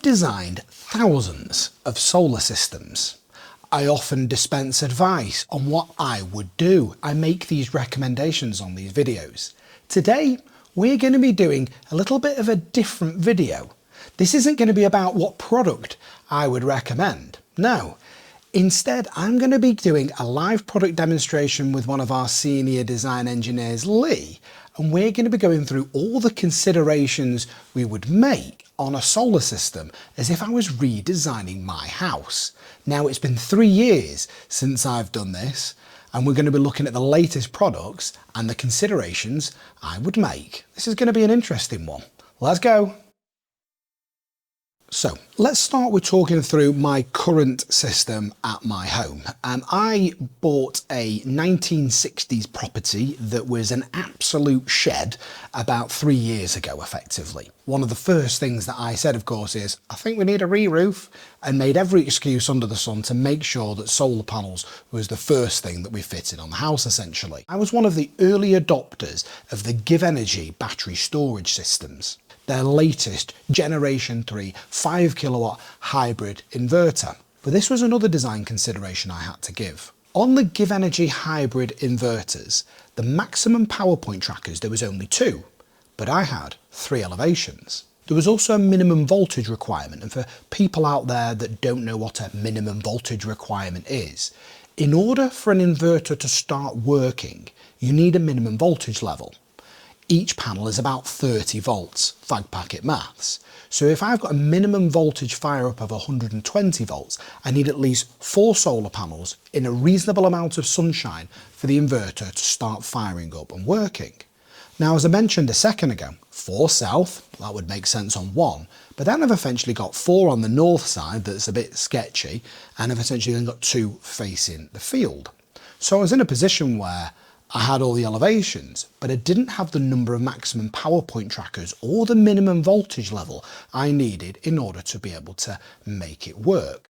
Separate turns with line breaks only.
designed thousands of solar systems. I often dispense advice on what I would do. I make these recommendations on these videos. Today, we're going to be doing a little bit of a different video. This isn't going to be about what product I would recommend. No. Instead, I'm going to be doing a live product demonstration with one of our senior design engineers, Lee, and we're going to be going through all the considerations we would make on a solar system as if I was redesigning my house. Now, it's been 3 years since I've done this, and we're going to be looking at the latest products and the considerations I would make. This is going to be an interesting one. Let's go. So let's start with talking through my current system at my home. I bought a 1960s property that was an absolute shed about 3 years ago, effectively. One of the first things that I said, of course, is I think we need a re-roof, and made every excuse under the sun to make sure that solar panels was the first thing that we fitted on the house, essentially. I was one of the early adopters of the Give Energy battery storage systems, their latest Generation 3 5 kilowatt hybrid inverter. But this was another design consideration I had to give. On the Give Energy hybrid inverters, the maximum power point trackers, there was only 2, but I had 3 elevations. There was also a minimum voltage requirement, and for people out there that don't know what a minimum voltage requirement is, in order for an inverter to start working, you need a minimum voltage level. Each panel is about 30 volts, fag packet maths. So if I've got a minimum voltage fire up of 120 volts, I need at least 4 solar panels in a reasonable amount of sunshine for the inverter to start firing up and working. Now, as I mentioned a second ago, 4 south, that would make sense on one, but then I've essentially got 4 on the north side that's a bit sketchy, and I've essentially then got 2 facing the field. So I was in a position where I had all the elevations, but I didn't have the number of maximum power point trackers or the minimum voltage level I needed in order to be able to make it work.